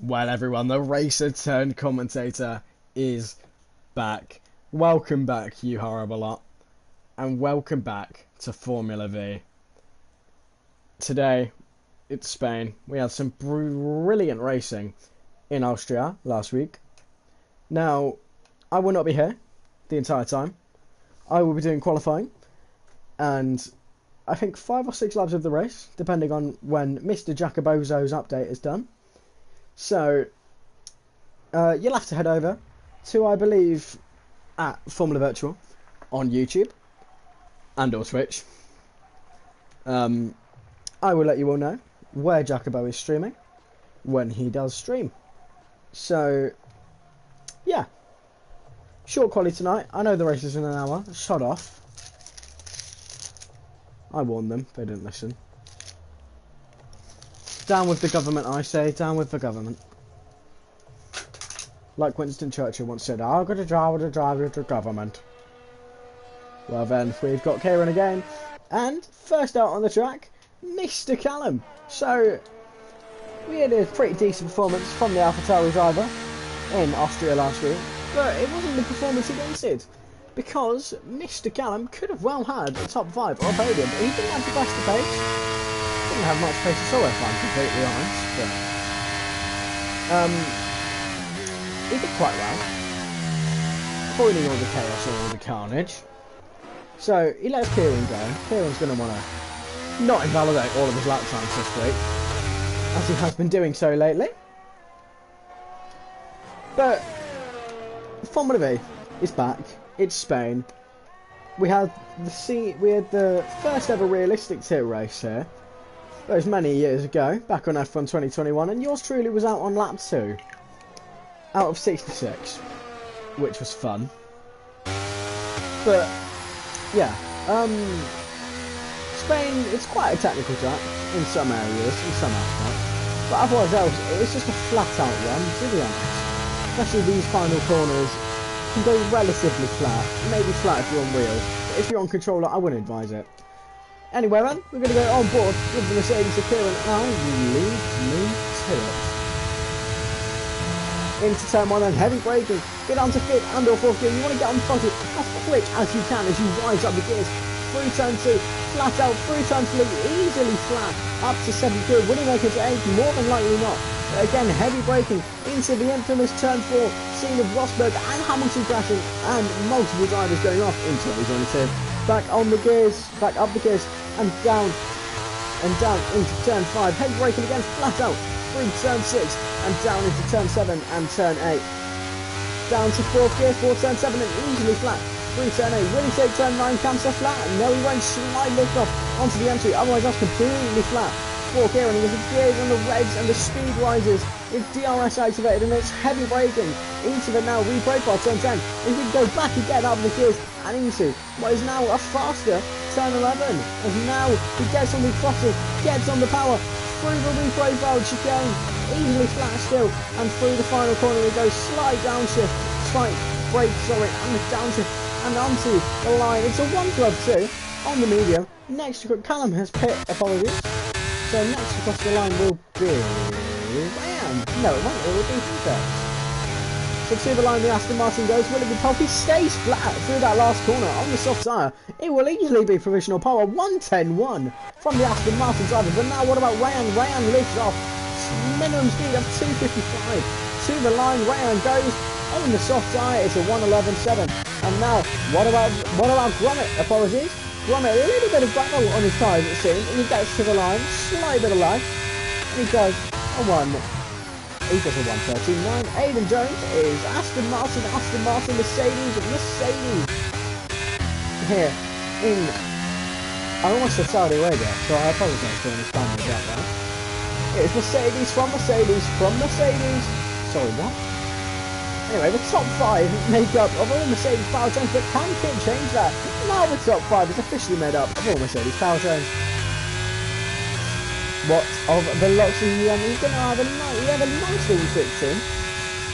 Well, everyone, the racer turned commentator is back. Welcome back, you horrible lot. And welcome back to Formula V. Today, it's Spain. We had some brilliant racing in Austria last week. Now, I will not be here the entire time. I will be doing qualifying. And I think 5 or 6 laps of the race, depending on when Mr. Jacobozo's update is done. So, you'll have to head over to, I believe, at Formula Virtual on YouTube and or Twitch. I will let you all know where Jacobo is streaming when he does stream. So, yeah. Short quali tonight. I know the race is in an hour. Shut off. I warned them. They didn't listen. Down with the government, I say. Down with the government. Like Winston Churchill once said, I've got to drive with the government. Well then, we've got Kieran again. And first out on the track, Mr. Callum. So, we had a pretty decent performance from the AlphaTauri driver in Austria last week. But it wasn't the performance he wanted. Because Mr. Callum could have well had a top 5 or a podium. He didn't have the best of pace. Didn't have much pace at all, if I'm completely honest, but he did quite well, avoiding all the chaos and all the carnage. So he lets Kieran go. Kieran's going to want to not invalidate all of his lap times this week, as he has been doing so lately. But Formula V is back. It's Spain. We had the first ever realistic tier race here. That was many years ago, back on F1 2021, and yours truly was out on lap 2, out of 66, which was fun. But, yeah, Spain, it's quite a technical track in some areas, in some aspects, but otherwise else, it's just a flat-out run, to be honest. Especially these final corners can go relatively flat, maybe flat if you're on wheels, but if you're on controller, I wouldn't advise it. Anyway, man, we're going to go on board with the Mercedes of Kieran, and I lead me to it. Into turn 1 and heavy braking. Get onto 5th and or 4th gear. You want to get on front as quick as you can as you rise up the gears. Through turn 2, flat out, through turn 3, easily flat. Up to 7th gear, will he make it to 8th? More than likely not. But again, heavy braking into the infamous turn 4, scene of Rosberg and Hamilton crashing, and multiple drivers going off in 2022. Back on the gears, back up the gears, and down into turn 5. Heavy braking again, flat out, through turn 6, and down into turn 7 and turn 8. Down to 4th gear for turn 7 and easily flat. Through turn 8, will he take turn 9, cancer flat? No, he won't. Slide lift off onto the entry, otherwise that's completely flat. 4th gear, and he gets the gears on the reds and the speed rises. It's DRS activated and it's heavy braking into the now reprofile turn 10. If we go back again up the gears and into what is now a faster turn 11, as now he gets on the throttle, gets on the power, through the reprofiled chicane, easily flat still, and through the final corner he goes, slight downshift, slight brake, sorry, and the downshift, and onto the line. It's a 1-2 on the medium. Next, Callum has pit apologies, so next across the line will be no, it won't, it will be first. So to the line the Aston Martin goes, will it be pole? He stays flat through that last corner on the soft tyre. It will easily be provisional pole. 1:10.1 from the Aston Martin driver. But now what about Ryan? Ryan lifts off. Minimum speed of 255. To the line, Ryan goes on the soft tyre. It's a 1:11.7. And now, what about Gromit? Apologies. Gromit, a little bit of battle on his tyres it seems. And he gets to the line, slight bit of lag. And he does a 1:13.9. Aidan Jones is Aston Martin, Mercedes. Here in, I almost said Saudi Arabia, so I apologise for any Spanish out there. It's Mercedes from Mercedes. Sorry, what? Anyway, the top 5 make up of all Mercedes powertrains, but can Kit change that? Now the top 5 is officially made up of all Mercedes powertrains. What of velocity he's going to have a nice little switch in.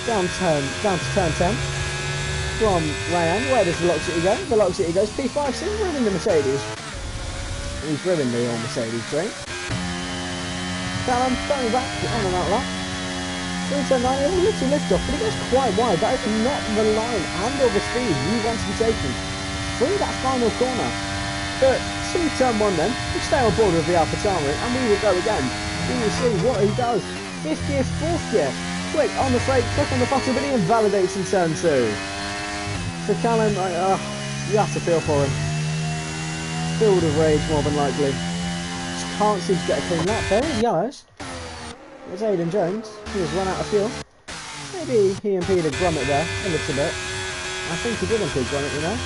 Down to turn 10. From Ryan, where does velocity go? Velocity goes P5, so he's ribbing the Mercedes. He's ribbing the old Mercedes train. Callum going back on an outlap. Through turn 9, he has a little lift off, but he goes quite wide. That is not the line and or the speed we want to be taking through that final corner. But through turn 1 then, we stay on board with the AlphaTauri and we will go again. We will see what he does. 5th gear, 4th gear. Quick on the brake, quick on the throttle, but he invalidates in turn 2. For Callum, you have to feel for him. Filled with rage more than likely. Just can't seem to get a clean lap there. Yellows. It's Aidan Jones. He has run out of fuel. Maybe he impeded Gromit there a little bit. I think he did impede Gromit, you know.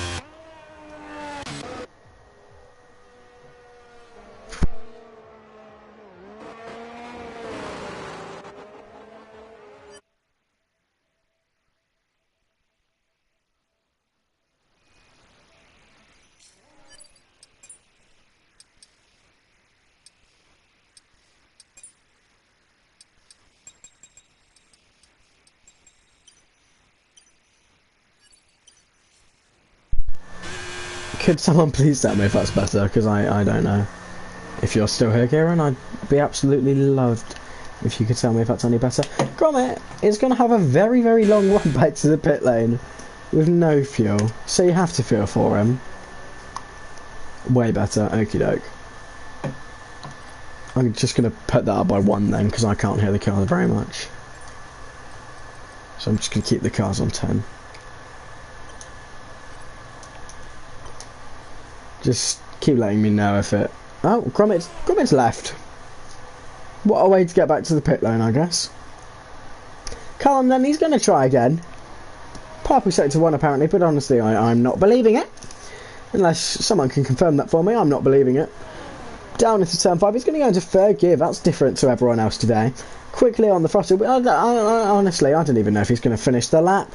Could someone please tell me if that's better, because I don't know. If you're still here, Kieran, I'd be absolutely loved if you could tell me if that's any better. Gromit is going to have a very, very long run back to the pit lane with no fuel, so you have to feel for him. Way better, okie doke. I'm just going to put that up by 1 then, because I can't hear the cars very much. So I'm just going to keep the cars on 10. Just keep letting me know if it... Oh, Gromit's left. What a way to get back to the pit lane, I guess. Callum then, he's going to try again. Purple sector 1 apparently, but honestly I'm not believing it. Unless someone can confirm that for me, I'm not believing it. Down into turn 5, he's going to go into 3rd gear. That's different to everyone else today. Quickly on the throttle. Honestly, I don't even know if he's going to finish the lap.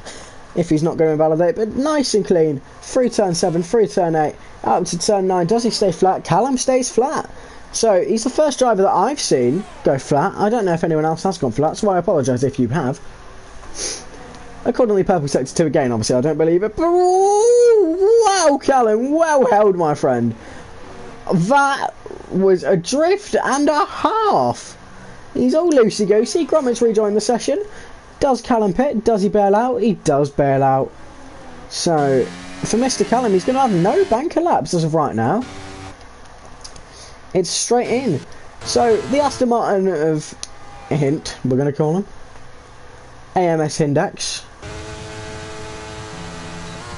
If he's not going to invalidate, but nice and clean. Through turn 7, through turn 8, up to turn 9. Does he stay flat? Callum stays flat. So he's the first driver that I've seen go flat. I don't know if anyone else has gone flat, so I apologise if you have. Accordingly, purple sector 2 again, obviously I don't believe it. But wow, Callum, well held, my friend. That was a drift and a half. He's all loosey-goosey. Gromit's rejoined the session. Does Callum pit? Does he bail out? He does bail out. So, for Mr. Callum, he's going to have no banker laps as of right now. It's straight in. So, the Aston Martin of Hint, we're going to call him. AMS Index.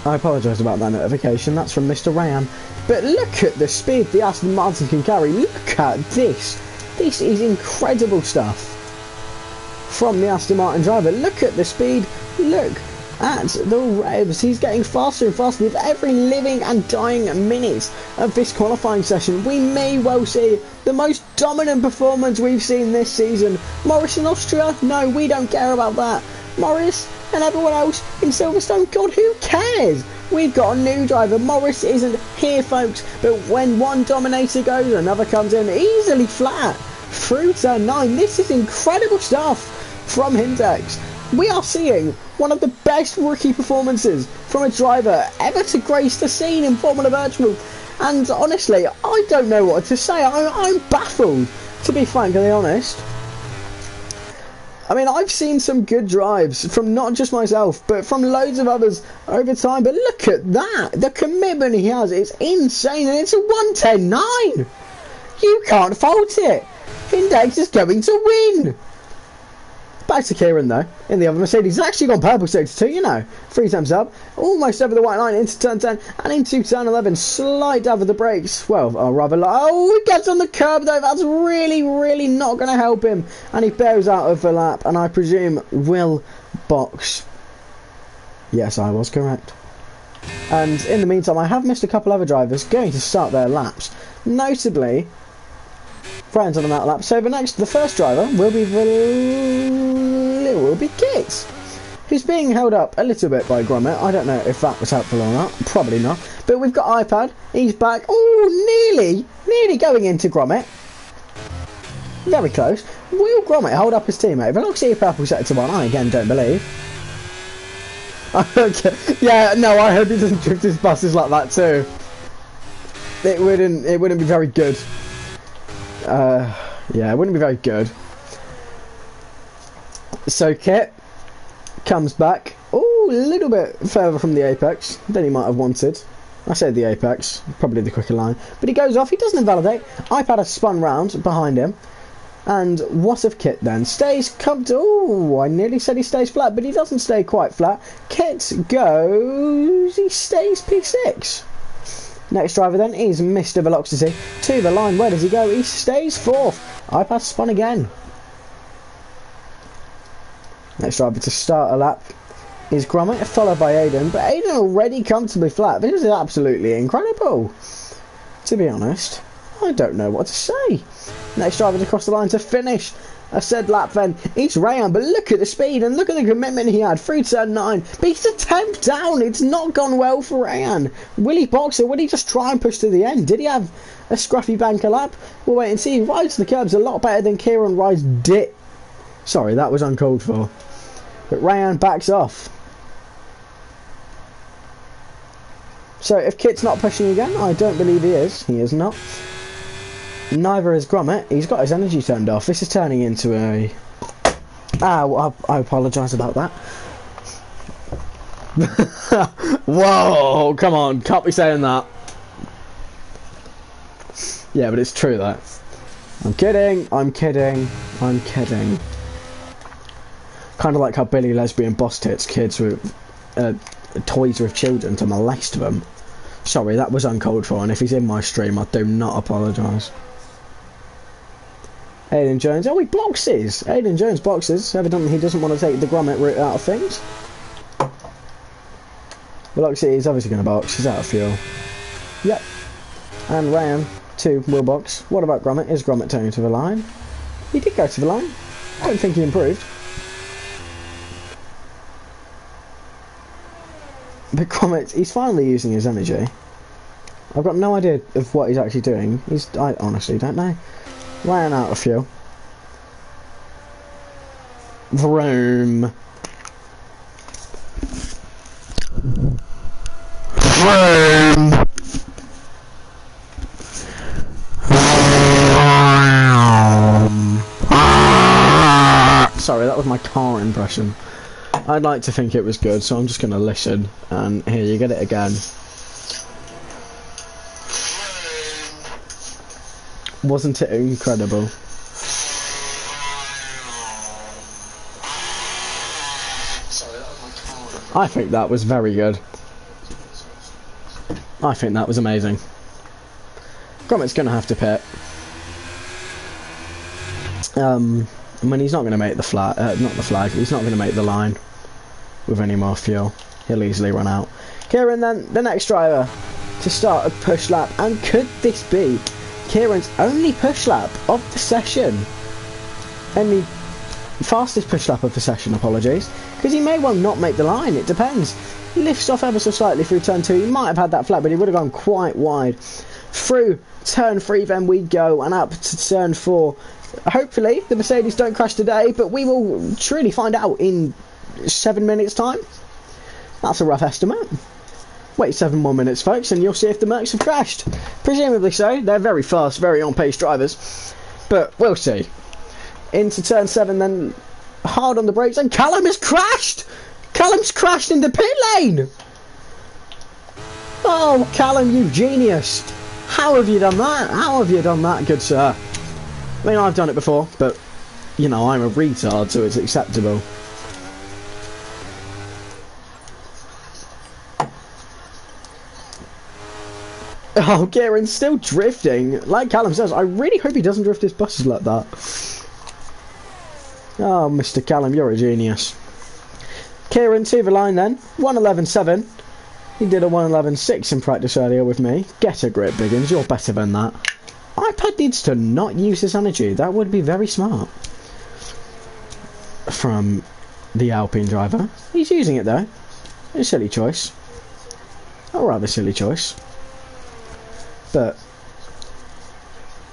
I apologise about that notification. That's from Mr. Rayan. But look at the speed the Aston Martin can carry. Look at this. This is incredible stuff from the Aston Martin driver. Look at the speed, look at the revs. He's getting faster and faster with every living and dying minute of this qualifying session. We may well see the most dominant performance we've seen this season. Morris in Austria? No, we don't care about that. Morris and everyone else in Silverstone? God, who cares? We've got a new driver. Morris isn't here, folks, but when one dominator goes, another comes in easily flat through turn 9. This is incredible stuff from Hindex. We are seeing one of the best rookie performances from a driver ever to grace the scene in Formula Virtual, and honestly I don't know what to say. I'm baffled, to be frankly honest. I mean, I've seen some good drives from not just myself but from loads of others over time, but look at that, the commitment he has is insane, and it's a 1:10.9. You can't fault it. Hindex is going to win. Back to Kieran though, in the other Mercedes. He's actually gone purple sector 2, you know. 3 times up, almost over the white line into turn 10 and into turn 11. Slight over the brakes. Well, rather oh, he gets on the curb though. That's really not going to help him. And he bails out of the lap, and I presume will box. Yes, I was correct. And in the meantime, I have missed a couple other drivers going to start their laps. Notably, Brian's on the out lap. So the first driver will be Kit, who's being held up a little bit by Gromit. I don't know if that was helpful or not. Probably not. But we've got iPad. He's back. Oh, nearly going into Gromit. Very close. Will Gromit hold up his teammate? If I don't see a purple sector 1, I again don't believe. Okay. Yeah, no, I hope he doesn't drift his buses like that too. It wouldn't be very good. Yeah, it wouldn't be very good. So Kit comes back. Oh, a little bit further from the apex than he might have wanted. I said the apex, probably the quicker line. But he goes off, he doesn't invalidate. iPad has spun round behind him. And what of Kit then? Stays comfortable. Oh, I nearly said he stays flat, but he doesn't stay quite flat. Kit goes... he stays P6. Next driver then is Mr. Velocity. To the line, where does he go? He stays 4th. iPad spun again. Next driver to start a lap is Gromit, followed by Aiden. But Aiden already comfortably flat. This is absolutely incredible. To be honest, I don't know what to say. Next driver to cross the line to finish a said lap then. It's Rayan, but look at the speed and look at the commitment he had through turn 9. But he's a 10th down. It's not gone well for Rayan. Will he box or will he just try and push to the end? Did he have a scruffy banker lap? We'll wait and see. He rides the curbs a lot better than Kieran rides dit. Sorry, that was uncalled for. But Rayan backs off. So if Kit's not pushing again, I don't believe he is. He is not. Neither is Gromit. He's got his energy turned off. This is turning into a... well, I apologise about that. Whoa, come on. Can't be saying that. Yeah, but it's true, though. I'm kidding. I'm kidding. I'm kidding. Kind of like how Billy Lesbian boss tits kids with toys with children to molest them. Sorry, that was uncalled for, and if he's in my stream, I do not apologise. Aiden Jones, oh, he boxes! Aiden Jones boxes. Evidently he doesn't want to take the Gromit route out of things. Velocity is obviously going to box, he's out of fuel. Yep. And Ryan, 2 will box. What about Gromit? Is Gromit turning to the line? He did go to the line. I don't think he improved. But Gromit, he's finally using his energy. I've got no idea of what he's actually doing. I honestly don't know. Ryan out of fuel. Vroom. Vroom. Sorry, that was my car impression. I'd like to think it was good, so I'm just going to listen. And here, you get it again. Wasn't it incredible? I think that was very good. I think that was amazing. Gromit's going to have to pit. I mean, he's not going to make the flag, not the flag, he's not going to make the line with any more fuel. He'll easily run out. Kieran then, the next driver to start a push lap. And could this be Kieran's only push lap of the session? Only fastest push lap of the session, apologies. Because he may well not make the line, it depends. He lifts off ever so slightly through turn 2. He might have had that flat, but he would have gone quite wide. Through turn 3 then we go, and up to turn 4. Hopefully the Mercedes don't crash today, but we will truly find out in 7 minutes time. That's a rough estimate. Wait 7 more minutes, folks, and you'll see if the Mercs have crashed. Presumably so. They're very fast, very on-pace drivers. But we'll see. Into turn 7 then, hard on the brakes, and Callum has crashed! Callum's crashed in the pit lane! Oh, Callum, you genius! How have you done that? How have you done that, good sir? I mean, I've done it before, but, you know, I'm a retard, so it's acceptable. Oh, Kieran's still drifting. Like Callum says, I really hope he doesn't drift his buses like that. Oh, Mr. Callum, you're a genius. Kieran to the line then. 1:11.7. He did a 1:11.6 in practice earlier with me. Get a grip, Biggins. You're better than that. iPad needs to not use his energy. That would be very smart. From the Alpine driver. He's using it though. A silly choice. A rather silly choice. But,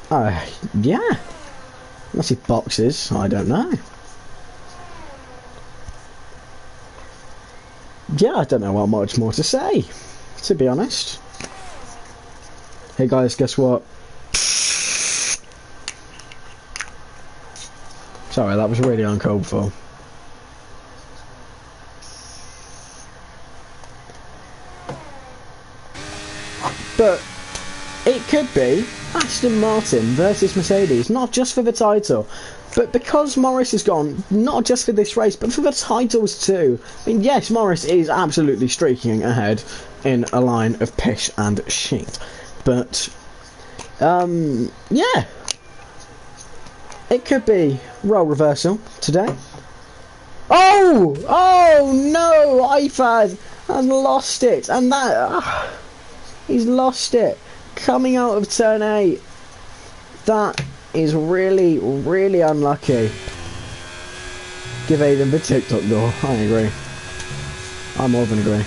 yeah. Unless he boxes, I don't know. Yeah, I don't know what much more to say, to be honest. Hey guys, guess what? Sorry, that was really uncalled for. But it could be Aston Martin versus Mercedes, not just for the title, but because Morris is gone, not just for this race, but for the titles too. I mean, yes, Morris is absolutely streaking ahead in a line of piss and shit, but yeah, it could be role reversal today. Oh no, iPad has lost it, and that he's lost it coming out of turn 8. That is really, really unlucky. Give Aiden the TikTok door. I agree. I more than agree.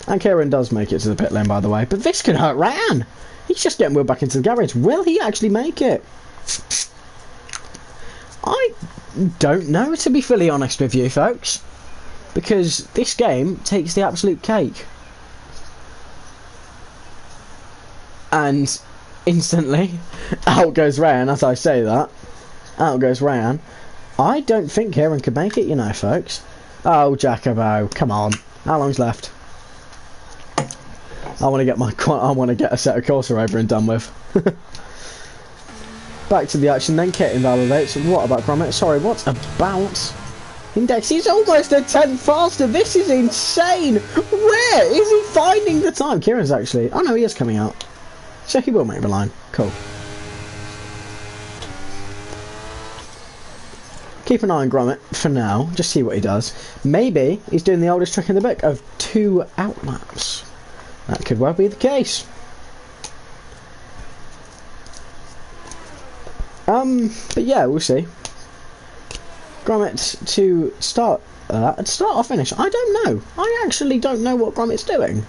And Kieran does make it to the pit lane, by the way. But this could hurt Ryan. He's just getting wheeled back into the garage. Will he actually make it? I don't know, to be fully honest with you, folks. Because this game takes the absolute cake. And instantly, out goes Ryan, as I say that. Out goes Ryan. I don't think Kieran could make it, you know, folks. Oh, Jacobo, come on. How long's left? I want to get a set of Corsa over and done with. Back to the action then. Kit invalidates. What about Gromit? Sorry, what about Index? He's almost a tenth faster. This is insane. Where is he finding the time? Kieran's actually... Oh no, he is coming out. So he will make the line. Cool. Keep an eye on Gromit for now. Just see what he does. Maybe he's doing the oldest trick in the book of 2 outlaps. That could well be the case. But yeah, we'll see. Gromit to start or finish. I don't know. I actually don't know what Gromit's doing.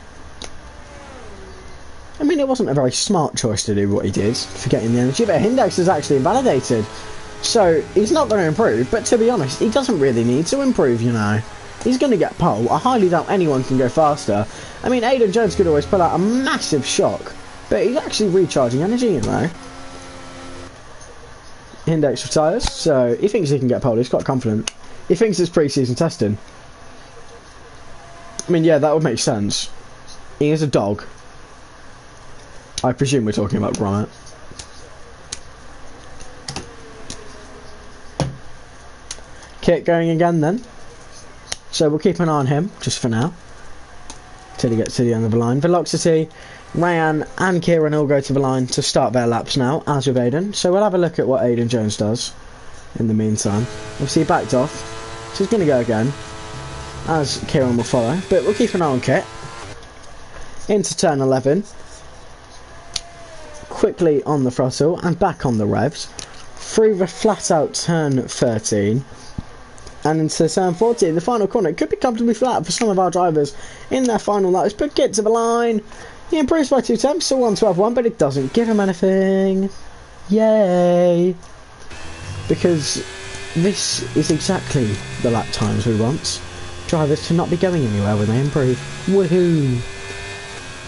I mean, it wasn't a very smart choice to do what he did for getting the energy, but Hindex is actually invalidated. So, he's not going to improve, but to be honest, he doesn't really need to improve, you know. He's going to get pole. I highly doubt anyone can go faster. I mean, Aiden Jones could always pull out a massive shock, but he's actually recharging energy, you know. Hindex retires, so he thinks he can get pole. He's quite confident. He thinks it's pre-season testing. I mean, yeah, that would make sense. He is a dog. I presume we're talking about Gromit. Kit going again then. So we'll keep an eye on him, just for now. Till he gets to the end of the line. Velocity, Ryan and Kieran all go to the line to start their laps now, as with Aiden. So we'll have a look at what Aiden Jones does in the meantime. Obviously he backed off, so he's going to go again, as Kieran will follow. But we'll keep an eye on Kit. Into turn 11. Quickly on the throttle and back on the revs. Through the flat out turn 13. And into turn 14, the final corner. It could be comfortably flat for some of our drivers in their final laps. But Kit to the line. He improves by 2 tenths to 1:12.1, but it doesn't give him anything. Yay! Because this is exactly the lap times we want. Drivers to not be going anywhere when they improve. Woohoo!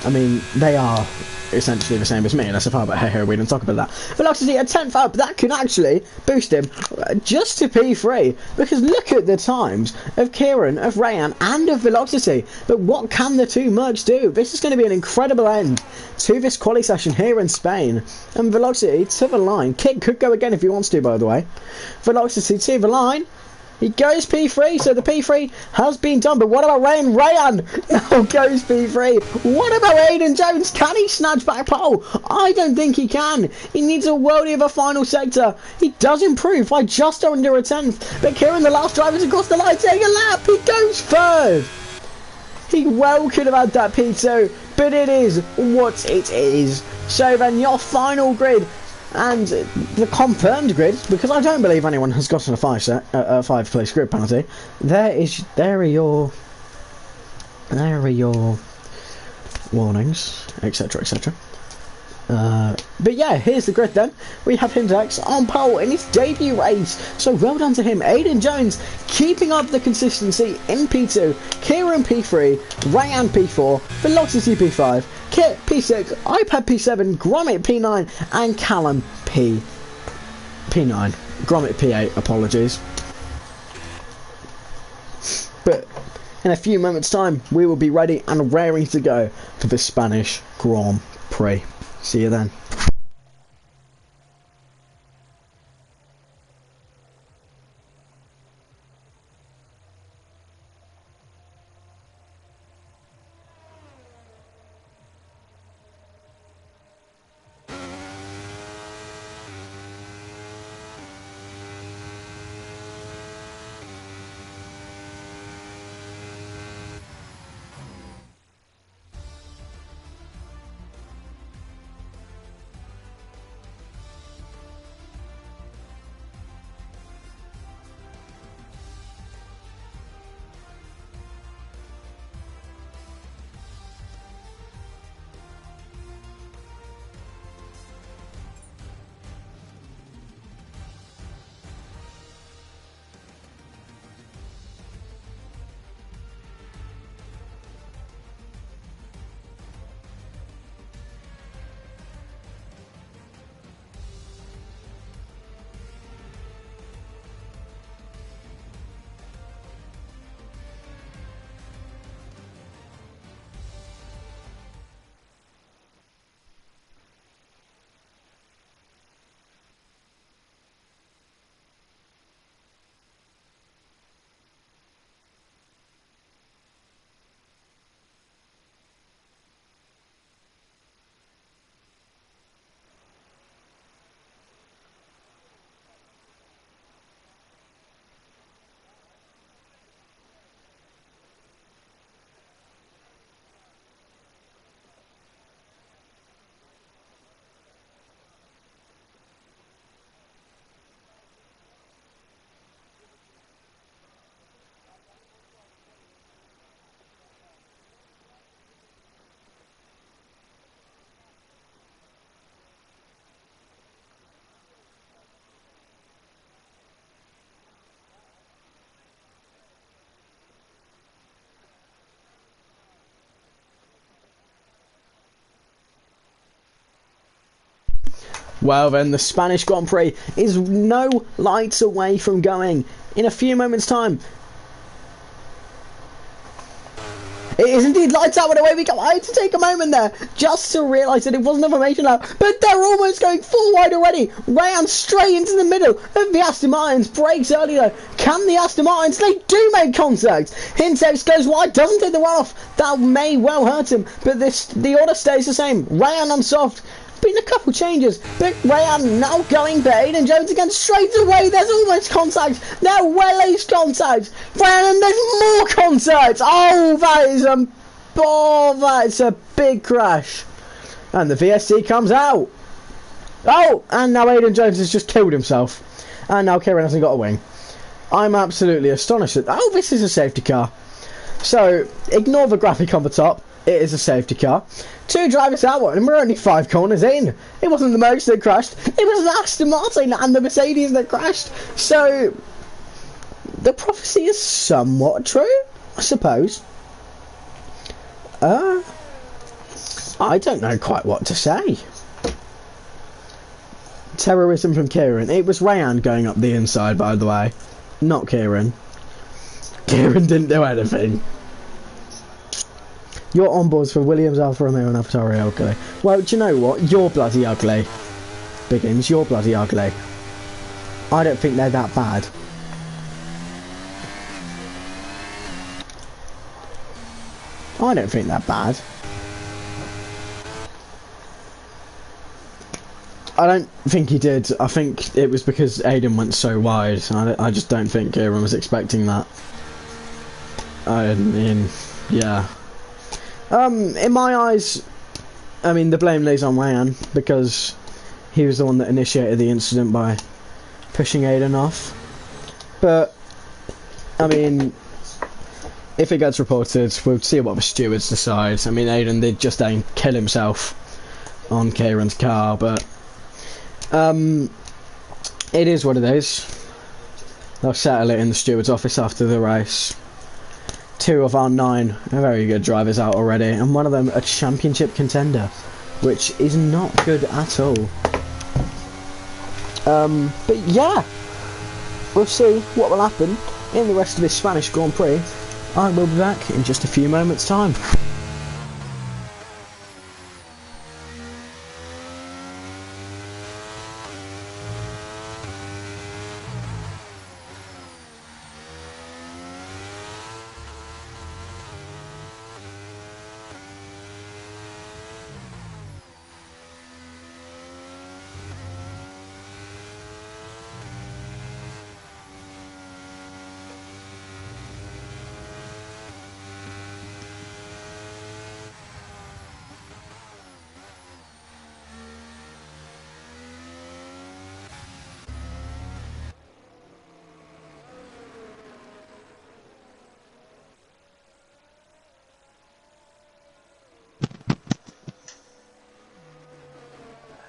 I mean, they are essentially the same as me, unless if I but hey, we didn't talk about that. Velocity a 10th up, that can actually boost him just to P3, because look at the times of Kieran, of Rayan and of Velocity. But what can the two mercs do? This is going to be an incredible end to this quali session here in Spain. And Velocity to the line. Kit could go again if he wants to, by the way. Velocity to the line. He goes P3, so the P3 has been done. But what about Rayan? Rayan now goes P3. What about Aiden Jones? Can he snatch back pole? I don't think he can. He needs a worldie of a final sector. He does improve by just under a tenth. But Kieran, the last driver's across the line, taking a lap. He goes third. He well could have had that P2, but it is what it is. So then your final grid. And the confirmed grid, because I don't believe anyone has gotten a 5 place grid penalty. There are your warnings, etc, etc. But yeah, here's the grid then. We have Hindex on pole in his debut race, so well done to him. Aiden Jones keeping up the consistency in P2, Kieran P3, Rayan P4, Velocity P5, Kit P6, iPad P7, Gromit P9 and Callum P9. Gromit P8, apologies. But In a few moments' time, we will be ready and raring to go for the Spanish Grand Prix. See you then. Well then, the Spanish Grand Prix is no lights away from going. In a few moments' time, it is indeed lights out and away we go. I had to take a moment there just to realise that it wasn't a formation lap, but they're almost going full wide already. Rayan straight into the middle of the Aston Martins. Breaks early though. Can the Aston Martins? They do make contact. Hintex goes wide, doesn't take the run off. That may well hurt him, but the order stays the same. Rayan on soft. Been a couple changes, but Rayan now going for Aiden Jones again straight away. There's almost contact. Now Welly's contact. Rayan, there's more contact. Oh, that is a big crash. And the VSC comes out. Oh, and now Aiden Jones has just killed himself. And now Kieran hasn't got a wing. I'm absolutely astonished at. Oh, this is a safety car. So ignore the graphic on the top. It is a safety car. 2 drivers out, and we're only 5 corners in. It wasn't the Mercs that crashed. It was the Aston Martin and the Mercedes that crashed. So the prophecy is somewhat true, I suppose. I don't know quite what to say. Terrorism from Kieran. It was Rayan going up the inside, by the way, not Kieran. Kieran didn't do anything. You're on boards for Williams, Alfa Romeo and AlphaTauri ugly. Well, do you know what? You're bloody ugly. Biggins, you're bloody ugly. I don't think they're that bad. I don't think they're bad. I don't think he did. I think it was because Aiden went so wide. I just don't think Kieran was expecting that. I mean, yeah. In my eyes, I mean, the blame lays on Rayan because he was the one that initiated the incident by pushing Aiden off. But, I mean, if it gets reported, we'll see what the stewards decide. I mean, Aiden did just kill himself on Kieran's car, but it is what it is. They'll settle it in the steward's office after the race. 2 of our 9 are very good drivers out already, and one of them a championship contender, which is not good at all. But yeah, we'll see what will happen in the rest of this Spanish Grand Prix. I will be back in just a few moments' time.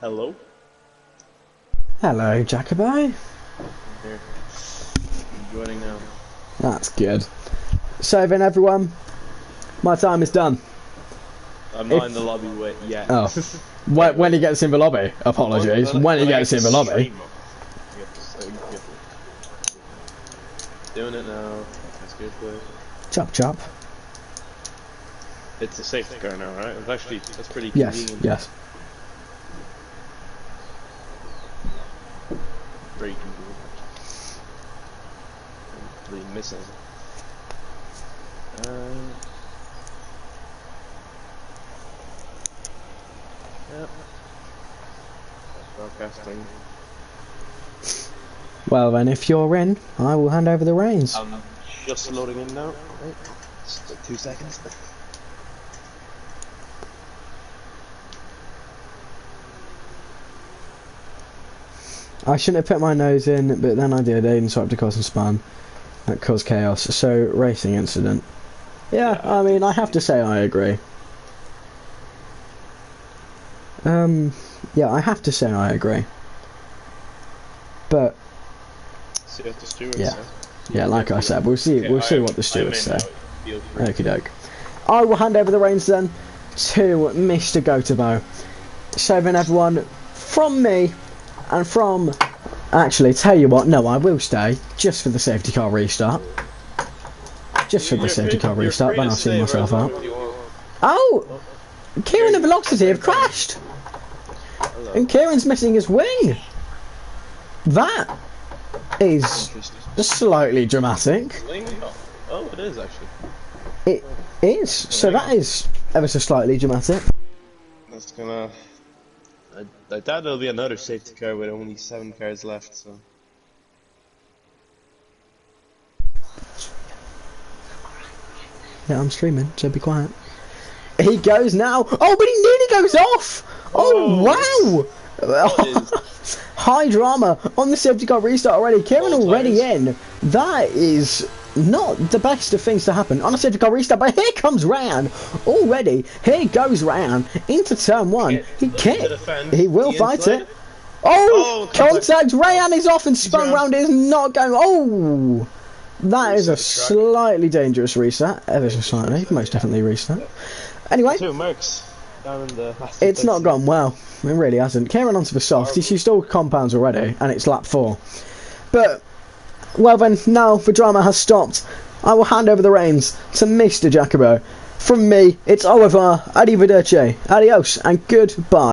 Hello? Hello, Jacobo. I'm here. I'm joining now. That's good. So then, everyone, my time is done. I'm not in the lobby yet. Oh. When he gets in the lobby, apologies. When he gets in the lobby. Doing it now. That's good, boy. Chop chop. It's a safety car now, right? That's pretty Yes, convenient. yes. Very convenient. I'm really missing. Yep. Broadcasting. Well then, if you're in, I will hand over the reins. I'm just loading in now. Wait, just like 2 seconds. I shouldn't have put my nose in, but then I did. Aiden swapped to cause some spam. That caused chaos. So, racing incident. Yeah, I mean, I have to say I agree. Yeah, I have to say I agree. But See what the stewards yeah, say. yeah, like I said, we'll see. Okay, We'll see what the stewards say. Feel free. Okie doke. I will hand over the reins then to Mr. Gotobo. So then, everyone, from me and from. Actually, tell you what, no, I will stay just for the safety car restart. Just for the safety car restart, then I'll see myself out. Oh! Kieran and Velocity have crashed! And Kieran's missing his wing! That is slightly dramatic. Oh, it is actually. It is. So that is ever so slightly dramatic. That's gonna. I doubt there'll be another safety car with only 7 cars left, so. Yeah, I'm streaming, so be quiet. He goes now. Oh, but he nearly goes off! Oh, wow! High drama on the safety car restart already. Kieran already in. That is not the best of things to happen on a safety car restart, but here comes Ryan already. Here goes Ryan into turn 1. He will fight it. Oh, contact! Ryan is off and spun round. Is not going. Oh, that is a slightly dangerous reset. Ever so slightly, most definitely reset. Anyway, it's not gone well. It really hasn't. Kieran onto the soft. He's used all compounds already, and it's lap 4. But, well then, now the drama has stopped. I will hand over the reins to Mr. Jacobo. From me, it's Oliver. Arrivederci. Adios, and goodbye.